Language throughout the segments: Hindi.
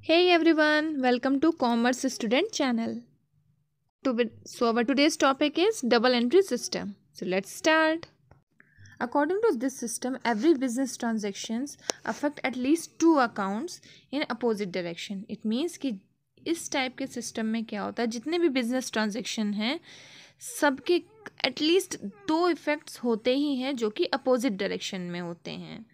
Hey everyone, welcome to Commerce Student channel. Our today's topic is double entry system. So let's start. According to this system, every business transactions affect at least two accounts in opposite direction. It means कि इस टाइप के सिस्टम में क्या होता है, जितने भी बिजनेस ट्रांजेक्शन हैं सबके एटलीस्ट दो इफेक्ट्स होते ही हैं जो कि अपोजिट डायरेक्शन में होते हैं.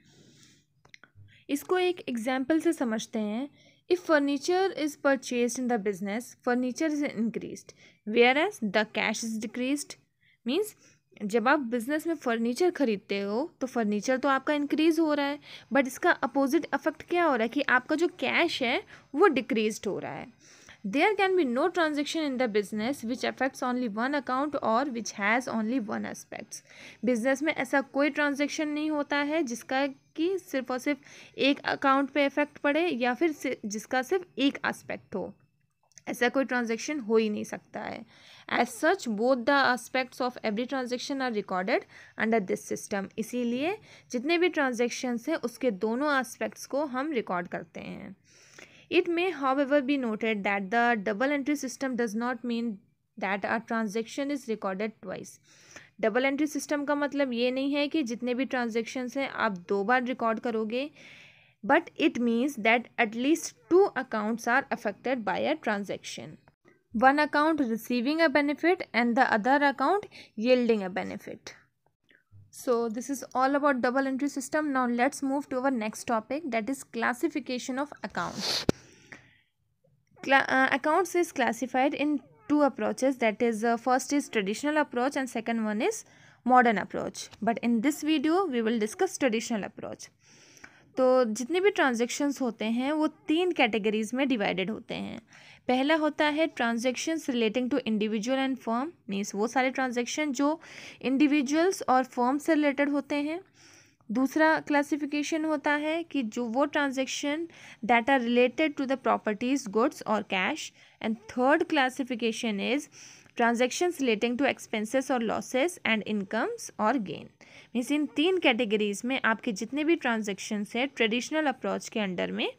इसको एक एग्जाम्पल से समझते हैं. If furniture is purchased in the business, furniture is increased, whereas the cash is decreased. Means जब आप बिजनेस में फर्नीचर खरीदते हो तो फर्नीचर तो आपका इंक्रीज हो रहा है, बट इसका अपोजिट इफेक्ट क्या हो रहा है कि आपका जो कैश है वो डिक्रीज हो रहा है. There can be no transaction in the business which affects only one account or which has only one aspects. Business में ऐसा कोई ट्रांजेक्शन नहीं होता है जिसका कि सिर्फ और सिर्फ एक अकाउंट पे इफेक्ट पड़े या फिर जिसका सिर्फ एक एस्पेक्ट हो. ऐसा कोई ट्रांजेक्शन हो ही नहीं सकता है. As such both the aspects of every transaction are recorded under this system. इसीलिए जितने भी ट्रांजेक्शन्स हैं उसके दोनों एस्पेक्ट्स को हम रिकॉर्ड करते हैं. It may, however, be noted that the double entry system does not mean that a transaction is recorded twice. Double entry system का मतलब ये नहीं है कि जितने भी ट्रांजेक्शन्स हैं आप दो बार रिकॉर्ड करोगे, but it means that at least two accounts are affected by a transaction. One account receiving a benefit and the other account yielding a benefit. So this is all about double entry system. Now let's move to our next topic, that is classification of accounts. Accounts is classified in two approaches, that is first is traditional approach and second one is modern approach. But in this video we will discuss traditional approach. तो जितने भी ट्रांजेक्शन्स होते हैं वो तीन कैटेगरीज में डिवाइडेड होते हैं. पहला होता है transactions relating to individual and firm. Means वो सारे ट्रांजेक्शन जो इंडिविजुअल्स और फर्म से रिलेटेड होते हैं. दूसरा क्लासिफिकेशन होता है कि जो वो transaction that are related to the properties, goods और cash. And third classification is transactions relating to expenses और लॉसेस एंड इनकम्स और गेन. मीन्स इन तीन कैटेगरीज में आपके जितने भी ट्रांजेक्शन्स हैं ट्रेडिशनल अप्रोच के अंडर में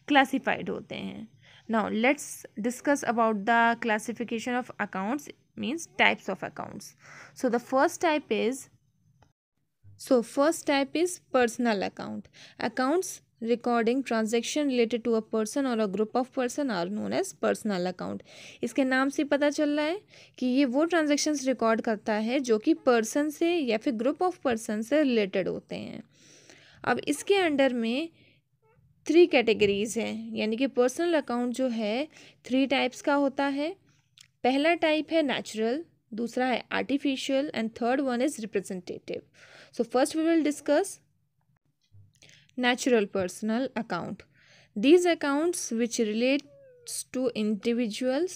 क्लासिफाइड होते हैं. Now let's discuss about the classification of accounts, means types of accounts. So the first type is personal account. Accounts recording transaction related to a person or a group of person are known as personal account. इसके नाम से पता चल रहा है कि ये वो ट्रांजेक्शन्स रिकॉर्ड करता है जो कि पर्सन से या फिर ग्रुप ऑफ पर्सन से रिलेटेड होते हैं. अब इसके अंडर में थ्री कैटेगरीज हैं, यानी कि पर्सनल अकाउंट जो है थ्री टाइप्स का होता है. पहला टाइप है नेचुरल, दूसरा है artificial and third one is representative. So first we will discuss natural personal account. These accounts which relates to individuals.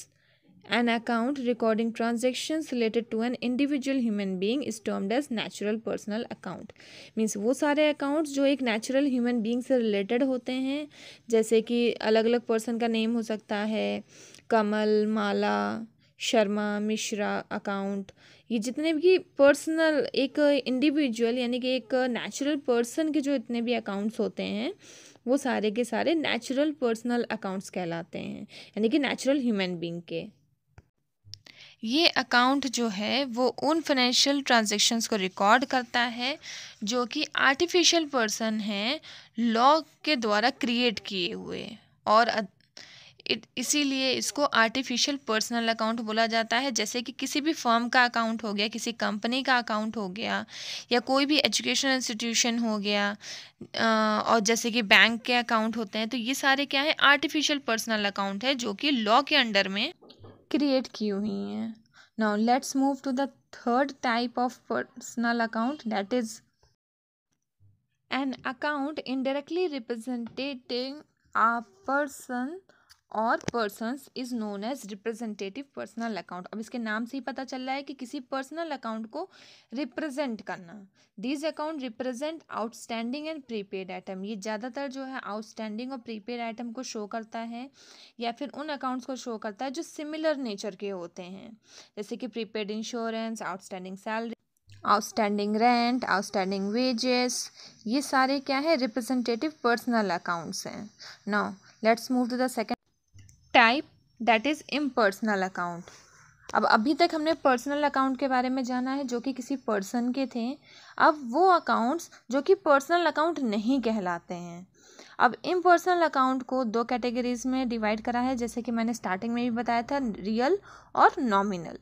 An account recording transactions related to an individual human being is termed as natural personal account. Means वो सारे accounts जो एक natural human being से related होते हैं, जैसे कि अलग अलग person का name हो सकता है, कमल, माला, शर्मा, मिश्रा अकाउंट. ये जितने भी पर्सनल एक इंडिविजुअल यानी कि एक नेचुरल पर्सन के जो इतने भी अकाउंट्स होते हैं वो सारे के सारे नेचुरल पर्सनल अकाउंट्स कहलाते हैं, यानी कि नेचुरल ह्यूमन बीइंग के. ये अकाउंट जो है वो उन फाइनेंशियल ट्रांजैक्शंस को रिकॉर्ड करता है जो कि आर्टिफिशियल पर्सन हैं लॉ के द्वारा क्रिएट किए हुए, और इसीलिए इसको आर्टिफिशियल पर्सनल अकाउंट बोला जाता है. जैसे कि किसी भी फर्म का अकाउंट हो गया, किसी कंपनी का अकाउंट हो गया, या कोई भी एजुकेशनल इंस्टीट्यूशन हो गया, और जैसे कि बैंक के अकाउंट होते हैं, तो ये सारे क्या है आर्टिफिशियल पर्सनल अकाउंट है जो कि लॉ के अंडर में क्रिएट की हुई हैं. Now let's move to the third type of personal account, that is an account indirectly representing a person और persons is known as representative personal account. अब इसके नाम से ही पता चल रहा है कि किसी पर्सनल अकाउंट को रिप्रेजेंट करना. These account represent outstanding and prepaid item. ये ज़्यादातर जो है आउटस्टैंडिंग और प्रीपेड आइटम को शो करता है, या फिर उन अकाउंट्स को शो करता है जो सिमिलर नेचर के होते हैं, जैसे कि prepaid insurance, outstanding salary, outstanding rent, outstanding wages. ये सारे क्या है रिप्रेजेंटेटिव पर्सनल अकाउंट्स हैं. Now let's move to the second type, that is impersonal account. अब अभी तक हमने पर्सनल अकाउंट के बारे में जाना है जो कि किसी पर्सन के थे। अब वो अकाउंट्स जो कि पर्सनल अकाउंट नहीं कहलाते हैं। अब इम्पर्सनल अकाउंट को दो कैटेगरीज में डिवाइड करा है, जैसे कि मैंने स्टार्टिंग में भी बताया था, रियल और nominal.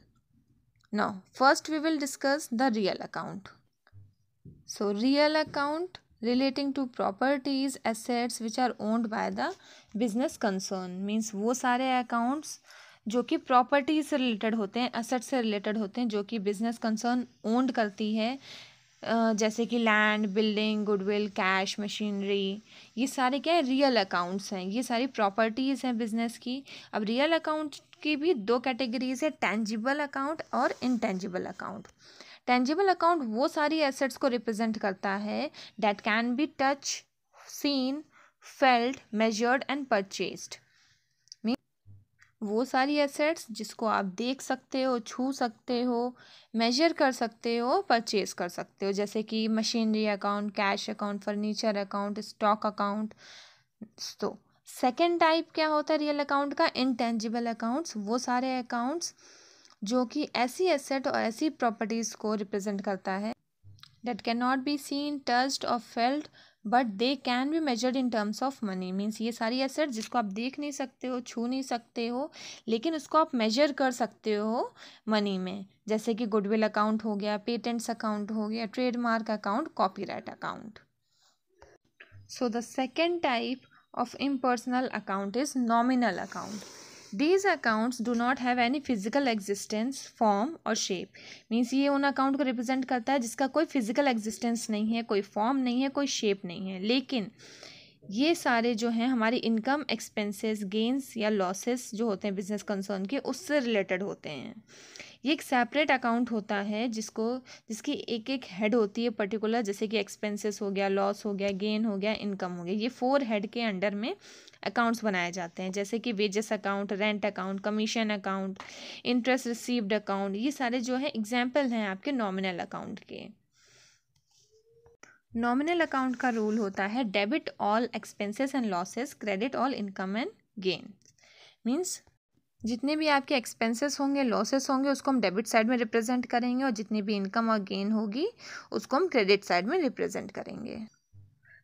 Now first we will discuss the real account. So real account relating to properties assets which are owned by the business concern means वो सारे accounts जो कि प्रॉपर्टी से रिलेटेड होते हैं, एसेट से रिलेटेड होते हैं, जो कि बिजनेस कंसर्न ओन्ड करती है, जैसे कि land, building, goodwill, cash, machinery, ये सारे क्या है, रियल अकाउंट्स हैं। ये सारी प्रॉपर्टीज़ हैं बिजनेस की। अब रियल अकाउंट की भी दो कैटेगरीज है, टेंजिबल अकाउंट और इनटेंजिबल अकाउंट। टेंजिबल अकाउंट वो सारी एसेट्स को रिप्रेजेंट करता है that can be touch, seen, felt, measured and purchased. वो सारी एसेट्स जिसको आप देख सकते हो, छू सकते हो, मेजर कर सकते हो, परचेज कर सकते हो, जैसे कि machinery account, cash account, furniture account, stock account. तो सेकेंड टाइप क्या होता है रियल अकाउंट का, इनटेंजिबल अकाउंट्स। वो सारे अकाउंट्स जो कि ऐसी एसेट और ऐसी प्रॉपर्टीज़ को रिप्रेजेंट करता है that cannot be seen, touched or felt but they can be measured in terms of money। Means ये सारी एसेट जिसको आप देख नहीं सकते हो, छू नहीं सकते हो, लेकिन उसको आप मेजर कर सकते हो मनी में, जैसे कि गुडविल अकाउंट हो गया, पेटेंट्स अकाउंट हो गया, trademark account, copyright account. So the second type of impersonal account is nominal account. These accounts do not have any physical existence, form और shape। मीन्स ये उन अकाउंट को रिप्रेजेंट करता है जिसका कोई फिजिकल एग्जिस्टेंस नहीं है, कोई फॉर्म नहीं है, कोई शेप नहीं है, लेकिन ये सारे जो हैं हमारी इनकम, एक्सपेंसेस, गेन्स या लॉसेस जो होते हैं बिजनेस कंसर्न के, उससे रिलेटेड होते हैं। ये एक सेपरेट अकाउंट होता है जिसकी एक एक हेड होती है पर्टिकुलर, जैसे कि एक्सपेंसेस हो गया, लॉस हो गया, गेन हो गया, इनकम हो गया। ये 4 हेड के अंडर में अकाउंट्स बनाए जाते हैं, जैसे कि wages account, rent account, commission account, interest received account. ये सारे जो है एग्जाम्पल हैं आपके नॉमिनल अकाउंट के। नॉमिनल अकाउंट का रूल होता है debit all expenses and losses, credit all income and gain. Means जितने भी आपके एक्सपेंसेस होंगे, लॉसेस होंगे, उसको हम डेबिट साइड में रिप्रेजेंट करेंगे, और जितनी भी इनकम और गेन होगी उसको हम क्रेडिट साइड में रिप्रेजेंट करेंगे।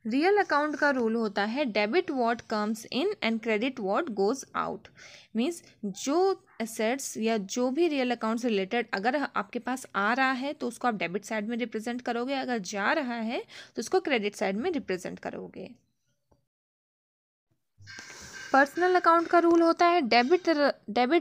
रियल अकाउंट का रूल होता है debit what comes in and credit what goes out. Means जो एसेट्स या जो भी रियल अकाउंट से रिलेटेड अगर आपके पास आ रहा है तो उसको आप डेबिट साइड में रिप्रेजेंट करोगे, अगर जा रहा है तो उसको क्रेडिट साइड में रिप्रेजेंट करोगे। पर्सनल अकाउंट का रूल होता है debit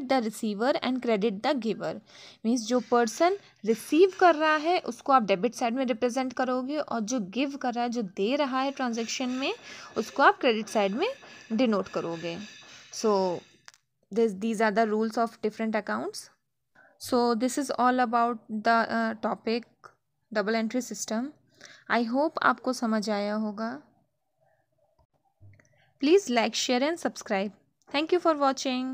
the receiver and credit the giver. Means जो पर्सन रिसीव कर रहा है उसको आप डेबिट साइड में रिप्रेजेंट करोगे, और जो गिव कर रहा है, जो दे रहा है ट्रांजैक्शन में, उसको आप क्रेडिट साइड में डिनोट करोगे। सो these are the rules of different accounts. So this is all about the topic double entry system. I hope आपको समझ आया होगा। Please like, share and subscribe. Thank you for watching.